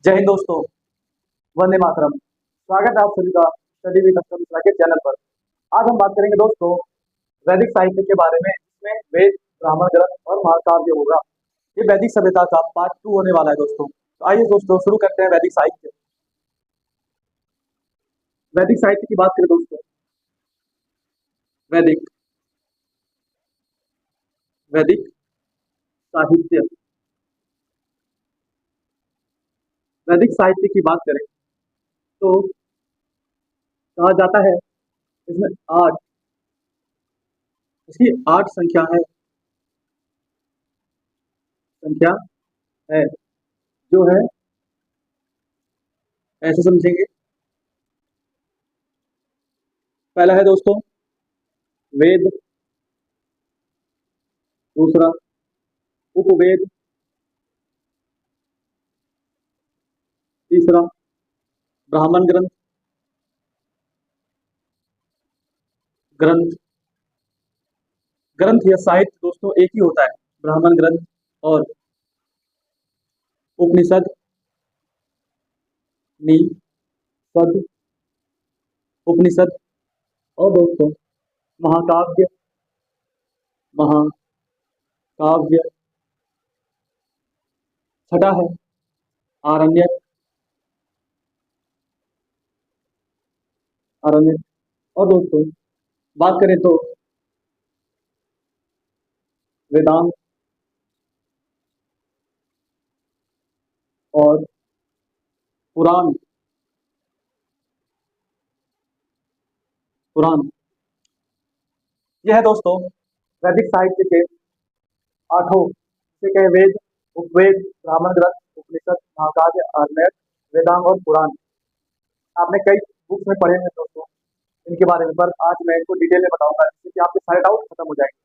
जय हिंद दोस्तों। वंदे मातरम। स्वागत है आप सभी का स्टडी विद अक्षर मिश्रा के चैनल पर। आज हम बात करेंगे दोस्तों वैदिक साहित्य के बारे में, जिसमें वेद, ब्राह्मण ग्रंथ और महाकाव्य होगा। ये वैदिक सभ्यता का पार्ट 2 होने वाला है दोस्तों। तो आइए दोस्तों शुरू करते हैं वैदिक साहित्य। वैदिक साहित्य की बात करें दोस्तों, वैदिक वैदिक साहित्य, वैदिक साहित्य की बात करें तो कहा जाता है इसमें आठ, इसकी 8 संख्या है, जो है ऐसे समझेंगे। पहला है दोस्तों वेद, दूसरा उपवेद, तीसरा ब्राह्मण ग्रंथ, ग्रंथ ग्रंथ या साहित्य दोस्तों एक ही होता है, ब्राह्मण ग्रंथ और उपनिषद, निषद, उपनिषद और दोस्तों महाकाव्य, महाकाव्य। छठा है आरण्यक, आरण्यक। और दोस्तों बात करें तो वेदांत और पुराण, पुराण। यह है दोस्तों वैदिक साहित्य के आठों से कहे वेद, उपवेद, ब्राह्मण ग्रंथ, उपनिषद, महाकाव्य, आरण्यक, वेदांग और पुराण। आपने कई बुक्स में पढ़े हैं दोस्तों इनके बारे में, पर आज मैं इनको डिटेल में बताऊंगा, जिससे कि आपके सारे डाउट खत्म हो जाएंगे।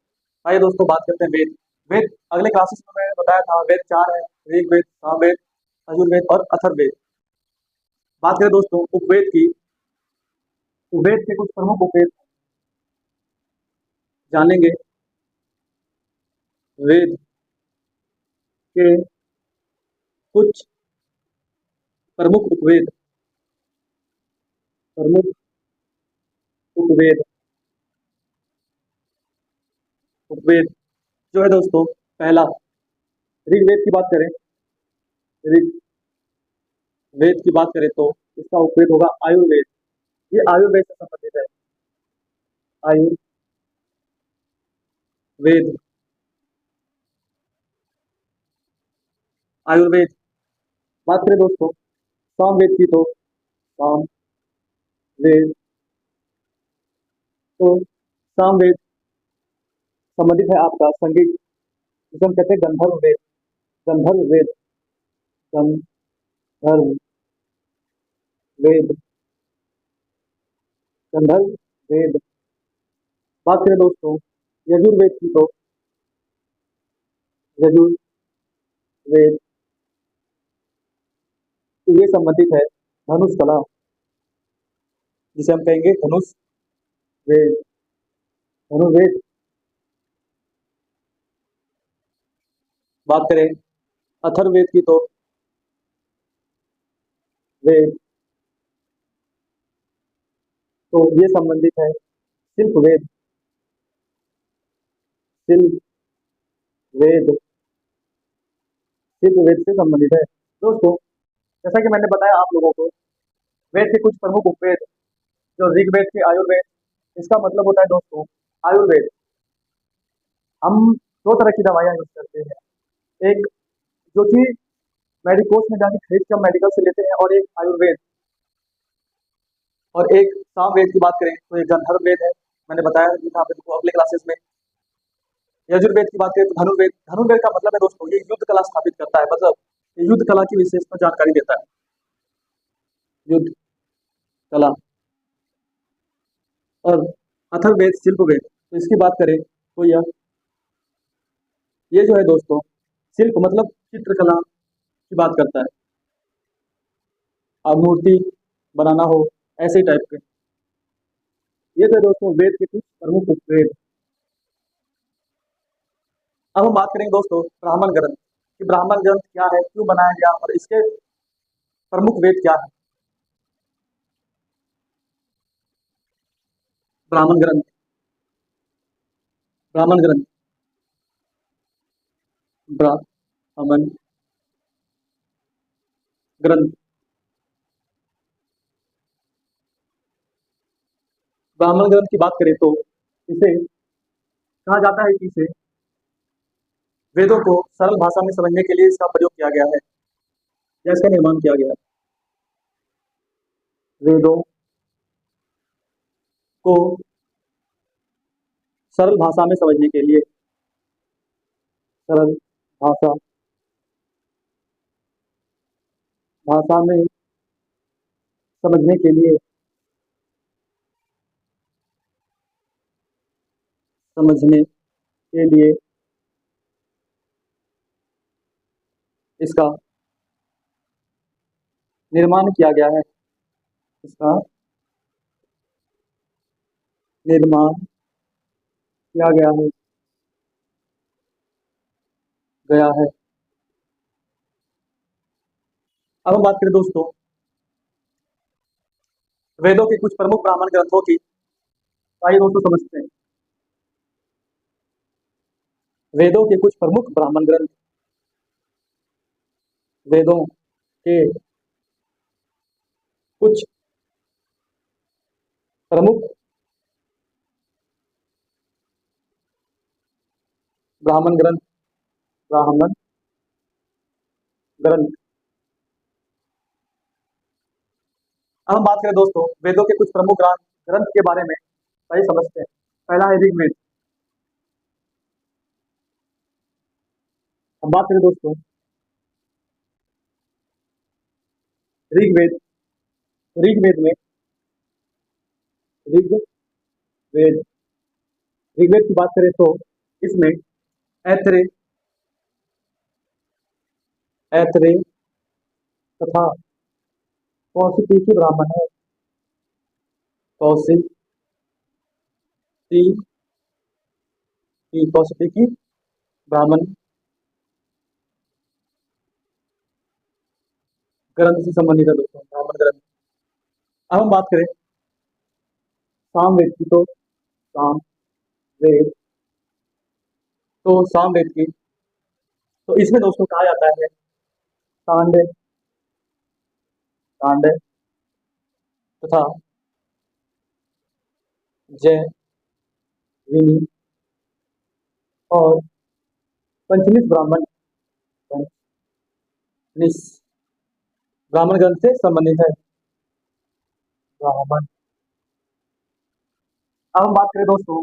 आइए दोस्तों बात करते हैं वेद। वेद अगले क्लासेस में मैंने बताया था, वेद 4 है, ऋग्वेद, सामवेद, यजुर्वेद और अथर्ववेद। बात करें दोस्तों उपवेद की, उपवेद के कुछ प्रमुख उपवेद जानेंगे। वेद के कुछ प्रमुख उपवेद, प्रमुख उपवेद, उपवेद जो है दोस्तों, पहला ऋग्वेद की बात करें, ऋग्वेद की बात करें तो इसका उपवेद होगा आयुर्वेद। ये आयुर्वेद से संबंधित है, आयुर्वेद, आयुर्वेद। बात करें दोस्तों सामवेद की तो सामवेद, तो सामवेद संबंधित है आपका संगीत, जिसे हम कहते हैं गंधर्व वेद, गंधर्व वेद, गंधर्व वेद, गंधर्व वेद। बात करें दोस्तों यजुर्वेद की तो यजुर्वेद, तो ये संबंधित है धनुष कला, जिसे हम कहेंगे धनुष वेद, धनुर्वेद। बात करें अथर्ववेद की तो वेद, तो ये संबंधित है शिल्प वेद, शिल्प वेद, शिल्प वेद से संबंधित है दोस्तों। जैसा कि मैंने बताया आप लोगों को, वेद के कुछ प्रमुख उपवेद, जो ऋग्वेद के आयुर्वेद, इसका मतलब होता है दोस्तों आयुर्वेद। हम दो तरह की दवाइयाँ यूज करते हैं, एक जो कि मेडिकोस में जाके खरीद के हम मेडिकल से लेते हैं, और एक आयुर्वेद, और एक सामवेद की बात करें तो एक गंधर्व वेद है, मैंने बताया था आपको अगले क्लासेस में। यजुर्वेद की बात करें तो धनुर्वेद, धनुर्वेद का मतलब है दोस्तों ये युद्ध कला स्थापित करता है, मतलब ये युद्ध कला की विशेषता जानकारी देता है, युद्ध कला। और अथर्ववेद शिल्प वेद, तो इसकी बात करें तो ये जो है दोस्तों शिल्प मतलब चित्रकला की बात करता है, अब मूर्ति बनाना हो ऐसे टाइप के। ये थे दोस्तों वेद के कुछ प्रमुख उपवेद। अब हम बात करेंगे दोस्तों ब्राह्मण ग्रंथ, कि ब्राह्मण ग्रंथ क्या है, क्यों बनाया गया और इसके प्रमुख वेद क्या है? ब्राह्मण ग्रंथ, ब्राह्मण ग्रंथ, ब्राह्मण ग्रंथ। ब्राह्मण ग्रंथ की बात करें तो इसे कहा जाता है कि इसे वेदों को सरल भाषा में समझने के लिए इसका प्रयोग किया गया है या इसका निर्माण किया गया है। वेदों को सरल भाषा में समझने के लिए, सरल भाषा भाषा में समझने के लिए, समझने के लिए इसका निर्माण किया गया है, इसका निर्माण किया गया है। अब हम बात करें दोस्तों वेदों के कुछ प्रमुख ब्राह्मण ग्रंथों की, तो आइए दोस्तों समझते हैं। वेदों के कुछ प्रमुख ब्राह्मण ग्रंथ, वेदों के कुछ प्रमुख ब्राह्मण ग्रंथ, ब्राह्मण ग्रंथ। अब हम बात करें दोस्तों वेदों के कुछ प्रमुख ग्रंथ के बारे में, सही समझते हैं। पहला है ऋग्वेद। हम बात करें दोस्तों ऋग्वेद, ऋग्वेद में ऋग्वेद ऋग्वेद की बात करें तो इसमें ऐत्रेय, ऐत्रेय तथा कौशिकी ब्राह्मण है, कौशिकी कौशिकी ब्राह्मण ग्रंथ से संबंधित है दोस्तों, ब्राह्मण ग्रंथ। अब हम बात करें सामवेद की, तो सामवेद, तो सामवेद की, तो इसमें दोस्तों कहा जाता है तांडव, तांडव तथा जैमिनी और पंचनिस ब्राह्मण, पंचनिस ब्राह्मण ग्रंथ से संबंधित है, ब्राह्मण। अब हम बात करें दोस्तों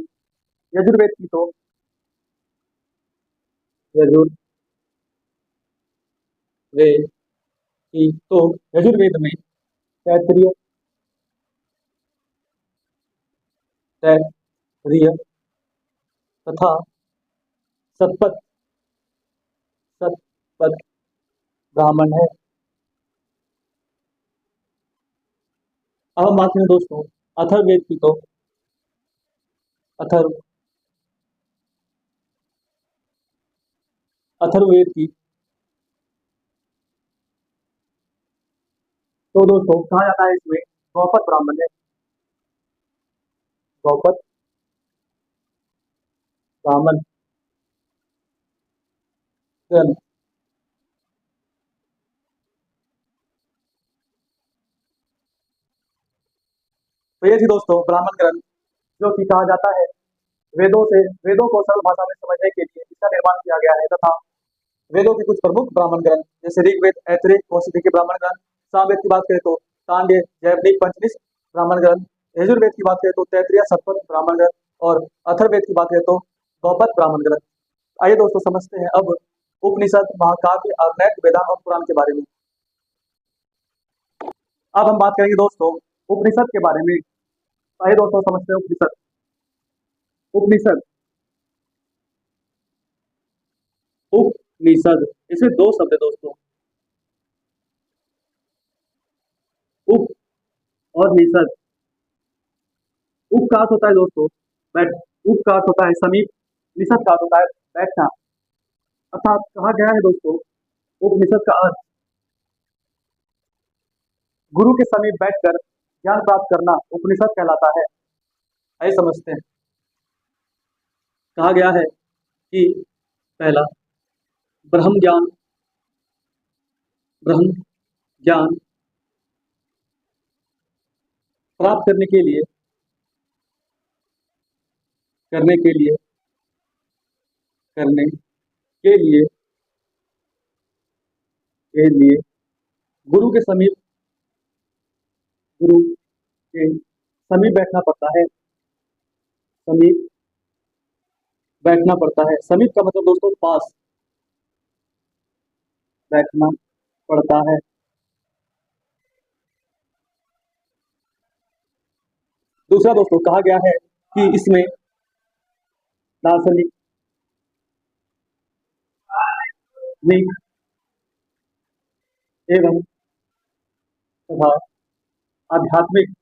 यजुर्वेद की, तो यजुर्वेद की, तो यजुर्वेद में तैत्तिरीय, तैत्तिरीय तथा सतपथ, सतपथ ब्राह्मण है। अब हम बात करें दोस्तों अथर्ववेद की, तो अथर्व अथर्ववेद की, तो दोस्तों कहा जाता है इसमें गौपद ब्राह्मण है, गौपद ब्राह्मण ग्रंथ। तो ये थी दोस्तों ब्राह्मण ग्रंथ, जो कि कहा जाता है वेदों को सरल भाषा में समझने के लिए इसका निर्माण किया गया है, तथा वेदों के कुछ प्रमुख ब्राह्मण ग्रंथ जैसे ऋग्वेद, ऐत्रेय, कौशिकी के ब्राह्मण ग्रंथ, सामवेद की बात करें तो तांडव, जैवनिक, पंचनिस ब्राह्मण ग्रंथ, यजुर्वेद की बात करें तो तैत्तिरीय, सतपथ ब्राह्मण ग्रंथ, और अथर्ववेद की बात करें तो गौपद ब्राह्मण ग्रंथ। आइए दोस्तों समझते हैं अब उपनिषद, महाकाव्य, आग्नेय, वेदांत और पुराण के बारे में। अब हम बात करेंगे दोस्तों उपनिषद के बारे में। आइए दोस्तों समझते हैं उपनिषद। उपनिषद, उपनिषद, इसमें दो शब्द है दोस्तों, उप और निषद। उप का अर्थ होता है दोस्तों बैठ, उप का अर्थ होता है समीप, निषद का अर्थ होता है बैठना। अर्थात कहा गया है दोस्तों उपनिषद का अर्थ गुरु के समीप बैठकर ज्ञान प्राप्त करना उपनिषद कहलाता है। आइए समझते हैं। कहा गया है कि पहला, ब्रह्म ज्ञान, ब्रह्म ज्ञान प्राप्त करने के लिए करने के लिए के लिए गुरु के समीप गुरु के समीप बैठना पड़ता है। समीप बैठना पड़ता है। समीप का मतलब दोस्तों पास बैठना पड़ता है। दूसरा दोस्तों कहा गया है कि इसमें दार्शनिक नीक एवं तथा आध्यात्मिक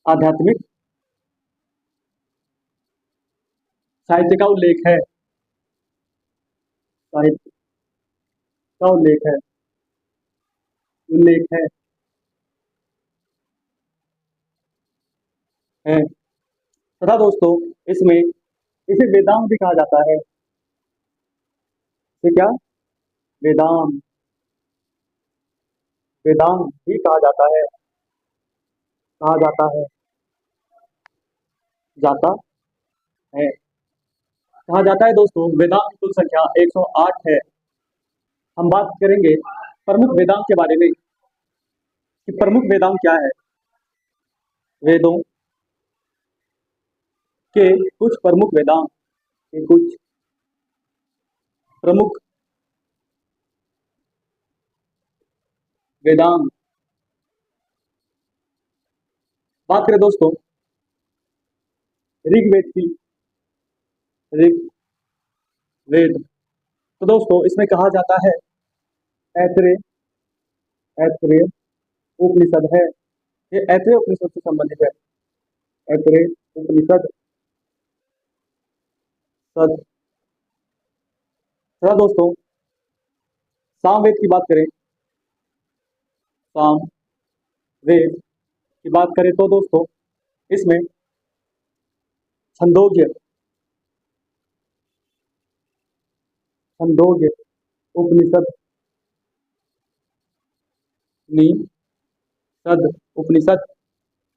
आध्यात्मिक साहित्य का उल्लेख है। साहित्य का उल्लेख है तथा दोस्तों इसमें इसे वेदांत भी कहा जाता है। इसे क्या? वेदांत वेदांत भी कहा जाता है। कहा जाता है कहा जाता है दोस्तों। वेदांत की कुल संख्या 108 है। हम बात करेंगे प्रमुख वेदांत के बारे में कि प्रमुख वेदांत क्या है। वेदों के कुछ प्रमुख वेदांत के कुछ प्रमुख वेदांत। बात करें दोस्तों ऋग्वेद की। ऋग्वेद तो दोस्तों इसमें कहा जाता है ऐत्रेय ऐत्रेय उपनिषद है। ये ऐत्रेय उपनिषद से संबंधित है। ऐत्रेय उपनिषद सद तथा दोस्तों सामवेद की बात करें। सामवेद की बात करें तो दोस्तों इसमें छंदोग्य छंदोग्य उपनिषद निषद उपनिषद।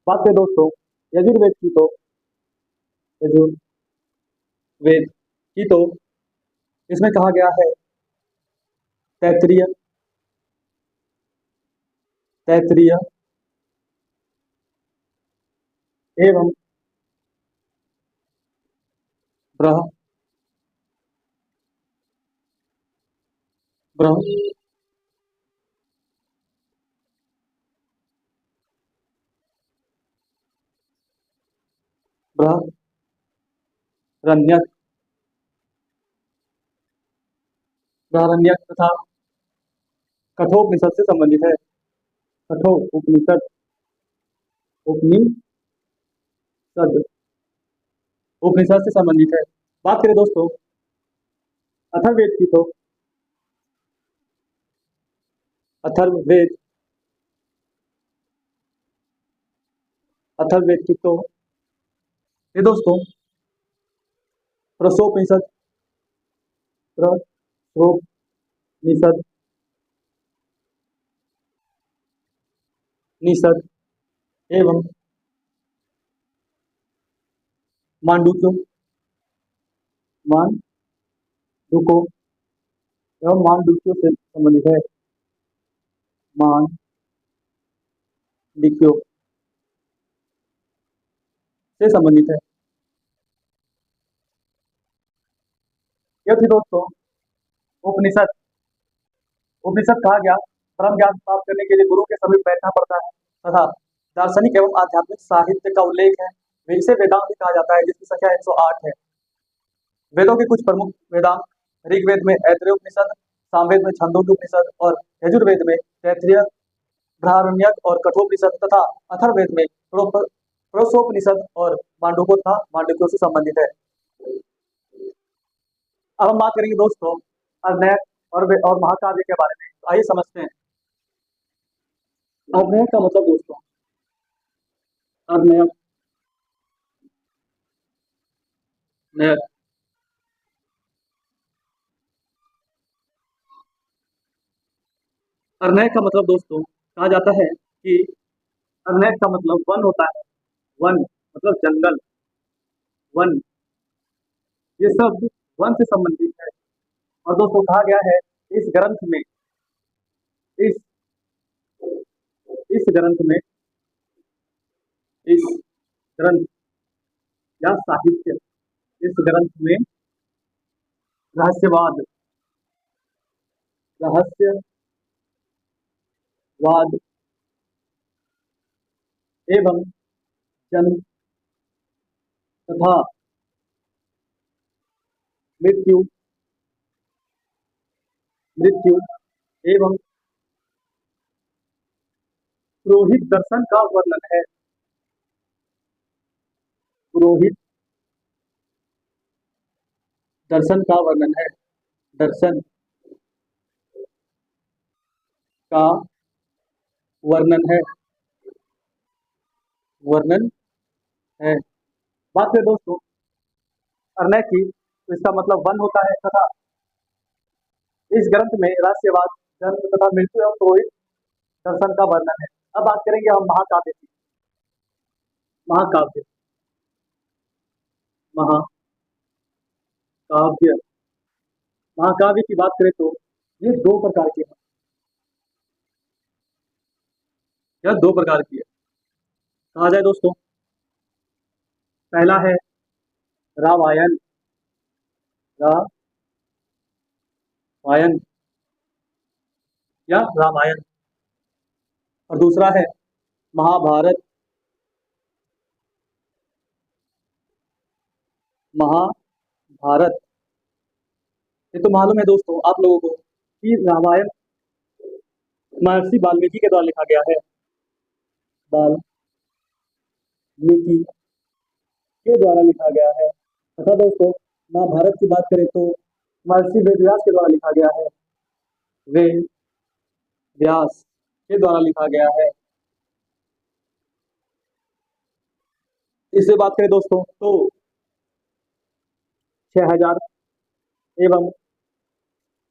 बात करें दोस्तों यजुर्वेद की तो यजुर्वेद की तो इसमें कहा गया है तैत्तिरीय तैत्तिरीय एवं ब्रह ब्रह बृहरण्यक बृहरण्यक तथा कठोपनिषद से संबंधित है। कठोपनिषद उपनिषद उपनिषद से संबंधित है। बात करें दोस्तों अथर्ववेद की तो अथर्ववेद अथर्ववेद की तो ये दोस्तों प्रसोपनिषद प्रसोपनिषद निषद एवं मांडुक्यो मांडुको एवं मांडुक्यो से संबंधित है। मांडुक्यो से संबंधित है। यह थी दोस्तों उपनिषद। उपनिषद कहा गया परम ज्ञान प्राप्त करने के लिए गुरु के समीप बैठना पड़ता है तथा दार्शनिक एवं आध्यात्मिक साहित्य का उल्लेख है। इसे वेदांत भी कहा जाता है जिसकी संख्या 108 है। वेदों के कुछ प्रमुख वेदांत ऋग्वेद में ऐतरेय उपनिषद, सामवेद में छांदोग्य उपनिषद और यजुर्वेद में तैत्तिरीय, बृहदारण्यक और कठोपनिषद तथा अथर्ववेद में प्रोसोपनिषद और मांडुक्य तथा मांडुक्यों से संबंधित है। अब हम बात करेंगे दोस्तों अर्धनैतिक और महाकाव्य के बारे में। तो आइए समझते हैं। अभिनय का मतलब दोस्तों, अभिनय नय अभिनय का मतलब दोस्तों, कहा जाता है कि अभिनय का मतलब वन होता है। वन मतलब जंगल, वन, ये शब्द वन से संबंधित है। और दोस्तों कहा गया है इस ग्रंथ में, इस इस ग्रंथ में, इस ग्रंथ या साहित्य, इस ग्रंथ में रहस्यवाद, रहस्यवाद एवं जन्म तथा मृत्यु, मृत्यु एवं पुरोहित दर्शन का वर्णन है। पुरोहित दर्शन का वर्णन है। दर्शन का वर्णन है, वर्णन है। बात करें दोस्तों अरण्य की, तो इसका मतलब वन होता है तथा इस ग्रंथ में रहस्यवाद, जन्म तथा मृत्यु एवं पुरोहित दर्शन का वर्णन है। अब बात करेंगे हम महाकाव्य की। महाकाव्य, महाकाव्य, महाकाव्य की बात करें तो ये दो प्रकार के हैं। यह दो प्रकार की है। कहा जाए दोस्तों, पहला है रामायण, रामायण या रामायण, और दूसरा है महाभारत, महाभारत। ये तो मालूम है दोस्तों आप लोगों को कि रामायण महर्षि वाल्मीकि के द्वारा लिखा गया है। वाल्मीकि के द्वारा लिखा गया है तथा दोस्तों महाभारत की बात करें तो महर्षि वेदव्यास के द्वारा लिखा गया है। वेद व्यास के द्वारा लिखा गया है। इससे बात करें दोस्तों तो 6000 एवं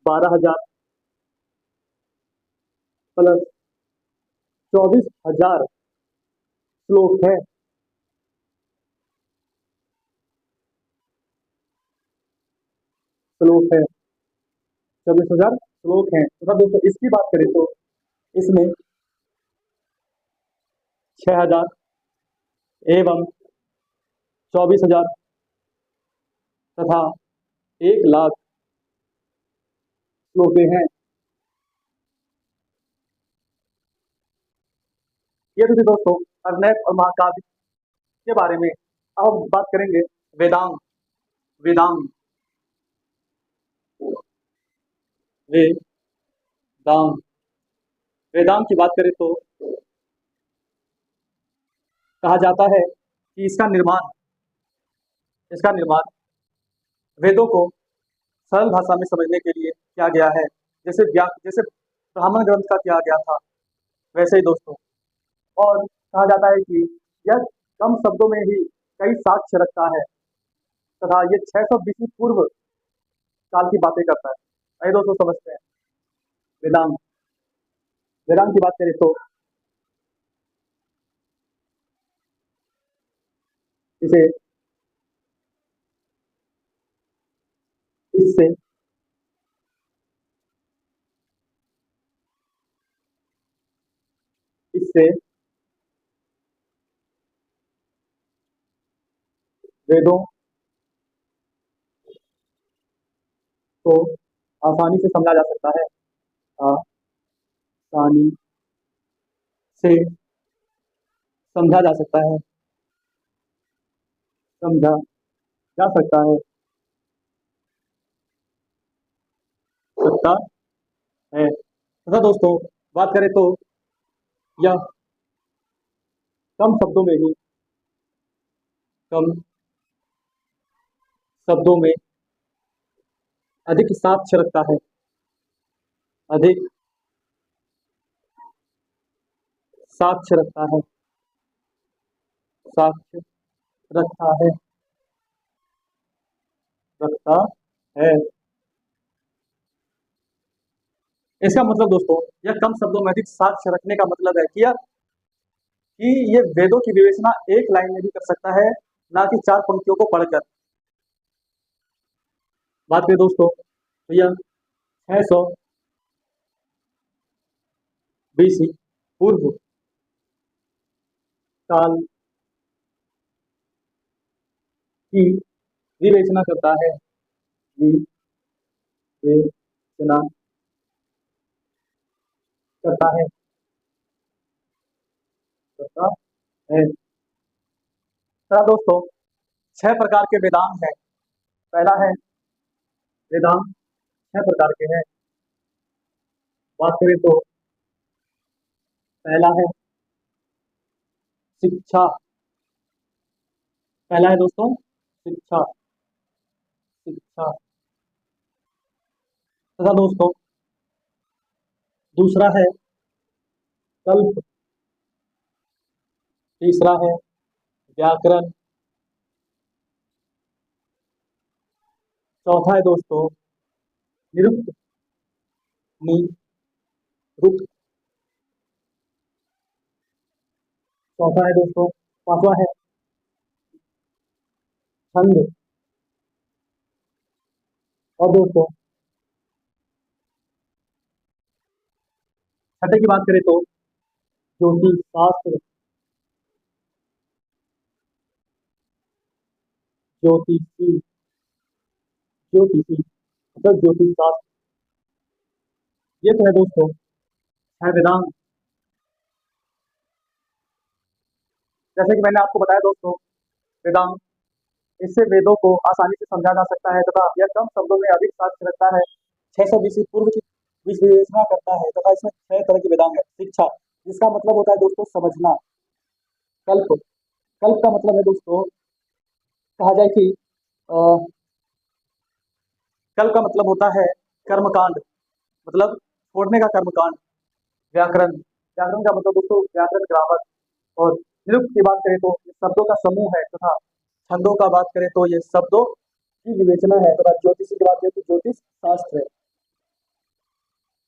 12000 प्लस 24000 श्लोक है। श्लोक है, 24000 श्लोक हैं तथा दोस्तों इसकी बात करें तो इसमें 6000 एवं 24000 तथा 1,00,000 श्लोके हैं। ये तो थी दोस्तों अरण्यक और महाकाव्य के बारे में। अब हम बात करेंगे वेदांग, वेदांग, वेदांग। वेदांग की बात करें तो कहा जाता है कि इसका निर्माण वेदों को सरल भाषा में समझने के लिए किया गया है। जैसे ब्राह्मण ग्रंथ का किया गया था, वैसे ही दोस्तों। और कहा जाता है कि यह कम शब्दों में ही कई साक्ष्य रखता है तथा ये 600 बीसी पूर्व काल की बातें करता है। आइए दोस्तों समझते हैं वेदांग। वेदांग की बात करें तो इसे इससे इससे वेदों को आसानी से समझा जा सकता है। आसानी से समझा जा सकता है, समझा जा सकता है तथा दोस्तों बात करें तो यह कम शब्दों में ही, कम शब्दों में अधिक साक्ष्य रखता है। अधिक साक्ष्य रखता है, साक्ष्य रखता है, रखता है। इसका मतलब दोस्तों, यह कम शब्दों में अधिक साक्ष्य रखने का मतलब है कि ये वेदों की विवेचना एक लाइन में भी कर सकता है, ना कि चार पंक्तियों को पढ़कर। बात करें दोस्तों तो यह 600 BC पूर्व काल की विवेचना करता है, विवेचना करता है, करता है। तो दोस्तों, 6 प्रकार के वेदांग हैं। पहला है वेदांग, 6 प्रकार के हैं। बात करें तो पहला है शिक्षा, पहला है दोस्तों शिक्षा, शिक्षा। तथा दोस्तों दूसरा है कल्प, तीसरा है व्याकरण, चौथा है दोस्तों निरुक्त, निरुक्त, चौथा है दोस्तों, पांचवा है छंद, और दोस्तों छठे की बात करें तो ज्योतिष शास्त्र, ज्योतिषी, ज्योतिषी मतलब ज्योतिष शास्त्र। ये तो है दोस्तों है वेदांत। जैसे कि मैंने आपको बताया दोस्तों, वेदांत, इससे वेदों को आसानी से समझा जा सकता है तथा यह कम शब्दों में अधिक साक्ष्य रखता है। 600 BC पूर्व की विवेचना करता है तथा इसमें 6 तरह के वेदांग है। शिक्षा, जिसका मतलब होता है दोस्तों समझना। कल्प, कल्प का मतलब है दोस्तों, कहा जाए कि कल्प का मतलब होता है कर्मकांड, मतलब छोड़ने का कर्मकांड। व्याकरण, व्याकरण का मतलब दोस्तों व्याकरण, ग्रामर। और निरुक्त की बात करें तो ये शब्दों का समूह है तथा छंदों का बात करें तो ये शब्दों की विवेचना है तथा ज्योतिषी की बात करें तो ज्योतिष शास्त्र है।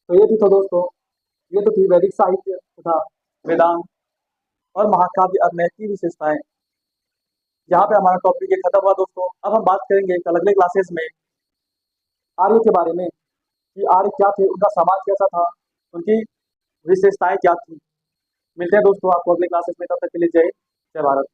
तो ये थी तो दोस्तों, ये तो थी वैदिक साहित्य तथा वेदांत और महाकाव्य अभिनय की विशेषताएं। यहाँ पे हमारा टॉपिक ये खत्म हुआ दोस्तों। अब हम बात करेंगे कल अगले क्लासेस में आर्य के बारे में, कि आर्य क्या थे, उनका समाज कैसा था, उनकी विशेषताएं क्या थी। मिलते हैं दोस्तों आपको अगले क्लासेस में, तब तक के लिए जय हिंद, जय भारत।